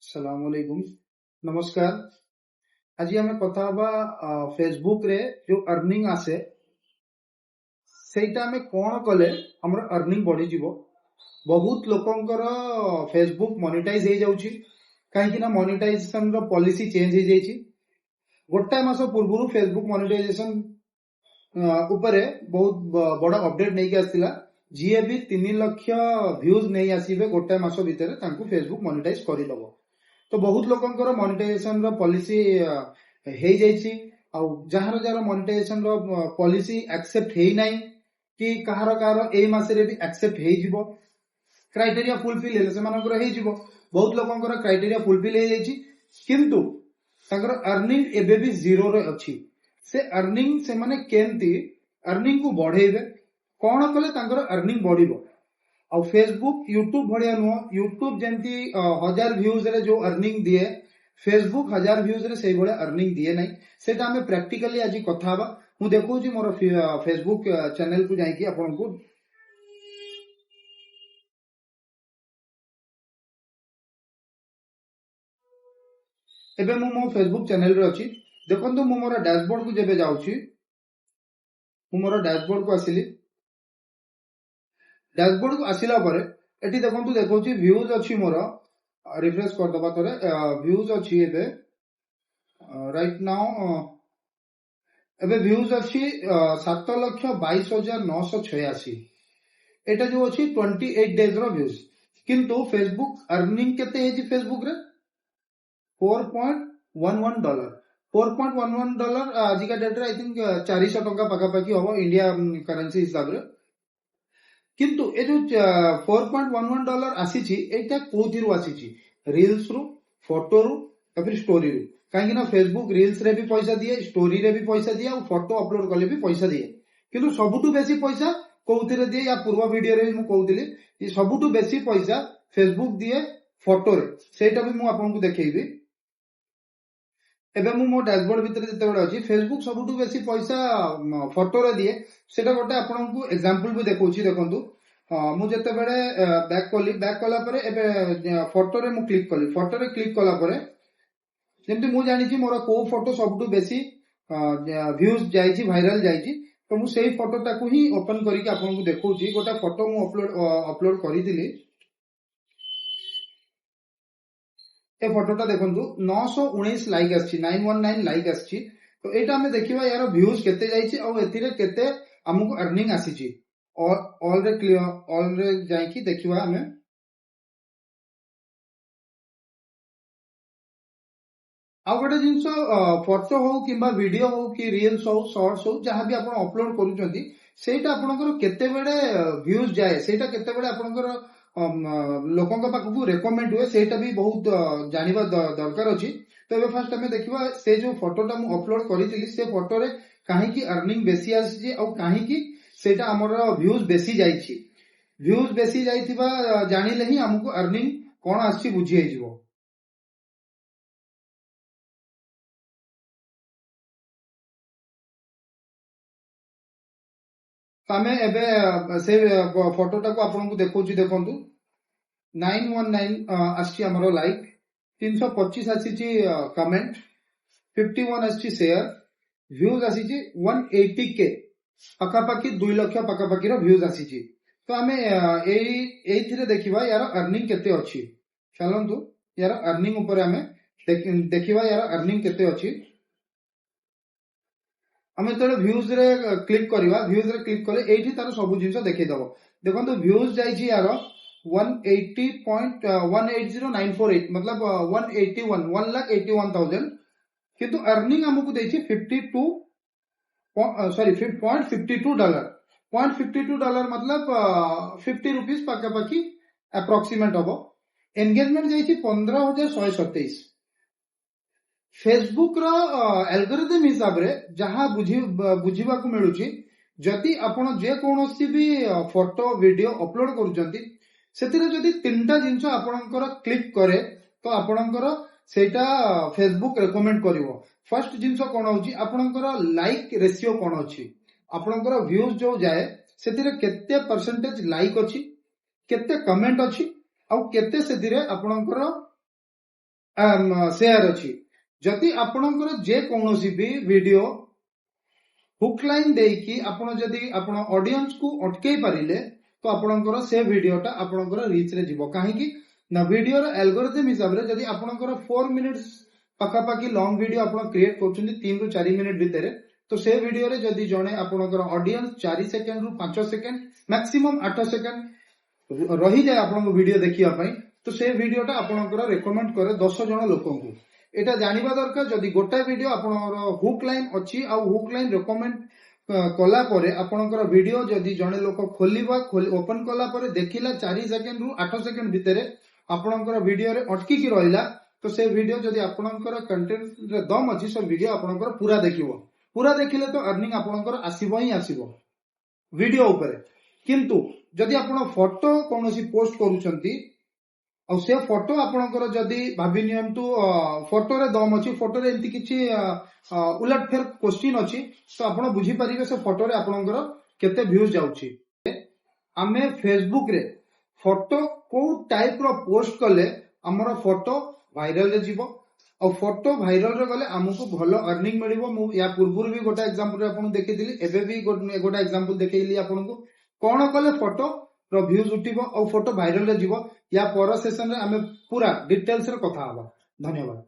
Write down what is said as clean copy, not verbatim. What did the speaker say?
सलाम अलैकुम नमस्कार। आज आम कथा फेसबुक रे जो अर्निंग आसे सेटा आम कौन कले हमर अर्निंग बढ़ी जीवो। बहुत लोकंकर फेसबुक मोनेटाइज हो जाउची कहीं ना मोनेटाइजेशन रो पॉलिसी चेंज हो जाइची। गोटा मास पूर्व फेसबुक मोनेटाइजेशन उपरे बहुत बड़ा अपडेट नहीं के आसला। जी भी 3 लाख व्यूज नहीं आसीबे गोटा मास भितर तांको फेसबुक मोनेटाइज करि दबो। तो बहुत लोकंकर मोनेटाइजेशन रो पॉलिसी हे जाइची जार जार मोनेटाइजेशन रो पॉलिसी एक्सेप्ट हे नाही कि कहार कहार ए मासरे भी एक्सेप्ट हे जिवो क्राइटेरिया फुलफिल हेले से मानकर हे जिवो। बहुत लोकंकर क्राइटेरिया फुलफिल हे जाइची किंतु तांकर अर्निंग एबे भी जीरो रे अछि। से अर्निंग से माने केंती अर्निंग को बढ़ेबे कोन कले तांकर अर्निंग बढ़िबो। और फेसबुक यूट्यूब भाया नुह यूट्यूब जमती 1000 व्यूज रे जो अर्निंग दिए फेसबुक 1000 व्यूज रे से भाया अर्निंग दिए नहीं। सेटा हमें प्रैक्टिकली आज कथा हबा। मु देखौ जी मोर फेसबुक चैनल को जाई कि आपन को एबे मु मो फेसबुक चैनल रे अछि। देखंतु मु मोर डैशबोर्ड को जेबे जाउची मु मोर डैशबोर्ड को आसिली। डैशबोर्ड को आसिला परे एटी देखंतु देखौची व्यूज अछि मोर रिफ्रेश कर दबा तरे व्यूज अछि एबे राइट नाउ एबे व्यूज अछि 7,22,986। एटा जो अछि 28 डेज रो व्यूज किंतु फेसबुक अर्निंग केते हेजी फेसबुक रे $4.11 $4.11 आज का डेट रे आई थिंक 400 टका पाका पाकी होबो इंडिया करेंसी हिसाब रे। किंतु ए जो $4.11 आसीची एटा कोथिरु आसीची रील्स रु फोटो रु या फिर स्टोरी रु। कहीं ना फेसबुक रील्स रे भी पैसा दिए स्टोरी रे भी पैसा दिए और फोटो अपलोड कले भी पैसा दिए किंतु सबुठु बेसी पैसा कोथिरे दिए या पूर्व वीडियो रे मु कहउतिली कि सबुठु बेसी पैसा फेसबुक दिए फोटो रे। सेटा भी मु आपन को देखैबी। एबे मु मो डैशबोर्ड भितर जते बडा अछि फेसबुक सबुठु बेसी पैसा फोटो रे दिए सेटा गोटे आपन को एग्जांपल भी देखौछि। देखंतु मु जते बेडे बैक कला परे एबे फोटो रे मु क्लिक कली। फोटो रे क्लिक कला परे जेंति मु जानि कि मोर को फोटो सबुठु बेसी व्यूज जाइछि वायरल जाइछि तो मु सेही फोटो टाकू ही ओपन करी कि आपन को देखौछि। गोटा फोटो मु अपलोड करिदिली। ए फोटोटा देखंतु 919 लाइक आछि 919 लाइक आछि। तो एटा हमें देखिबा यार व्यूज केते जाइछि और एतिरे केते हमकु अर्निंग आसीछि ऑल रे जाई कि देखिबा हमें। आ गोटे जिंस फोटो हो किंबा वीडियो हो कि रील्स हो शॉर्ट्स हो जहां भी आपण अपलोड करूचंती सेटा आपनकर केते बेडे व्यूज जाए सेटा केते बेडे आपनकर लोकंक पाखकु रेकमेंड हुए सेटा भी बहुत जानिबा दरकार अछि। तो एबे फर्स्ट हमें देखिबा से जो फोटोटा मु अपलोड करितिली से फोटो रे काहे कि अर्निंग बेसी आछि और काहे कि सेटा हमर व्यूज बेसी जाइछि। व्यूज बेसी जाइथिबा जानिले ही हमकु अर्निंग कोन आछि बुझी हे जिवो। आमे एबे से फोटोटा को आपन को देखौछि। देखंतु 919 आछि हमरो लाइक 325 आछि कमेंट 51 आछि शेयर व्यूज आछि 180k पका पाकी 2 लाख पका पाकी रो व्यूज आछि। तो आमे एथिरे देखिबा यार अर्निंग केते अछि। चलंतु यार अर्निंग ऊपर आमे देखिबा यार अर्निंग केते अछि। आमे तळे व्यूज रे क्लिक करबा व्यूज रे क्लिक कले एठी तार सब जिंस देखै दबो। देखंतु व्यूज जाइछि यार 180.180948 मतलब 181,01,81,000 किंतु अर्निंग हमकु दैछि 0.52 डॉलर मतलब 50 रुपीस पाका पाकी अप्रोक्सीमेट हबो। एंगेजमेंट जाइछि 15,127। फेसबुक रो एल्गोरिथम हिसाब रे जहां बुझिबा को मिलुची जदि आपण जे कोनोसी भी फोटो वीडियो अपलोड करूचंती सेतिरे जदि तीनटा जिंस आपणकर क्लिक करे तो आपणकर सेटा फेसबुक रेकमेंड करिवो। फर्स्ट जिंस कोन होची आपणकर लाइक रेशियो कोन अछि आपणकर व्यूज जो जाए सेतिरे केते परसेंटेज लाइक अछि केते कमेंट अछि और केते सेतिरे आपणकर ସେୟାର ଅଛି ଯଦି ଆପଣଙ୍କର ଯେ କୌଣସି ବି ଭିଡିଓ हुक लाइन देकी आपण जदि आपण ऑडियंस को अटकई पारिले तो आपणकर से वीडियोटा आपणकर रीच रे जीवो काहेकि ना वीडियो रो एल्गोरिथम हिसाब रे जदि आपणकर 4 मिनिट्स पाखापाखि लॉन्ग वीडियो आपण क्रिएट करछुंती 3 रु 4 मिनिट भितरे तो से वीडियो रे जदि जणे आपणकर ऑडियंस 4 सेकंड रु 5 सेकंड मैक्सिमम 8 सेकंड रही जाए आपण वीडियो देखिया पई तो से वीडियोटा आपणकर रेकमेंड करे 10 जण लोकन को এটা জানিবা দরকার যদি গোটা ভিডিও আপনার হুক লাইন অছি আর হুক লাইন রেকমেন্ড কলা পরে আপনার ভিডিও যদি জনে লোক খোলিবা ওপেন কলা পরে দেখিলা 4 সেকেন্ড রু 8 সেকেন্ড ভিতরে আপনার ভিডিও রে অটকি কি রহিলা তো সেই ভিডিও যদি আপনার কন্টেন্ট রে দম অছি সব ভিডিও আপনার পুরা দেখিলে তো अर्निंग আপনার আসিব হি আসিব ভিডিও উপরে কিন্তু যদি আপন ফটো কোনসি পোস্ট କରୁଛନ୍ତି ଆଉ ସେ ଫଟୋ ଆପଣଙ୍କର ଯଦି ଭାବି ନିଅନ୍ତୁ ଫଟୋରେ ଦମ ଅଛି ଫଟୋରେ ଏମିତି କିଛି ଉଲଟଫେର କ୍ୱେଶ୍ଚିନ୍ ଅଛି ତ ଆପଣ ବୁଝିପାରିବେ ସେ ଫଟୋରେ ଆପଣଙ୍କର କେତେ ଭ୍ୟୁଜ ଯାଉଛି ଆମେ ଫେସବୁକ ରେ ଫଟୋ କୋଉ ଟାଇପ ର ପୋଷ୍ଟ କଲେ ଆମର ଫଟୋ ଭାଇରାଲ ରେ ଯିବ ଆଉ ଫଟୋ ଭାଇରାଲ ରେ ଗଲେ ଆମକୁ ଭଲ अर्निंग ମିଳିବ ମୁଁ ୟା ପୂର୍ବରୁ ବି ଗୋଟେ एग्जांपल ଆପଣଙ୍କୁ ଦେଖେଇଥିଲି ଏବେ ବି ଗୋଟେ एग्जांपल ଦେଖେଇଲି ଆପଣଙ୍କୁ କଣ କଲେ ଫଟୋ ର ଭ୍ୟୁଜ ଉଠିବ ଆଉ ଫଟୋ ଭାଇରାଲ ରେ ଯିବ या पर सेशन रे आमे पूरा डिटेल्स रे कथा हबा धन्यवाद।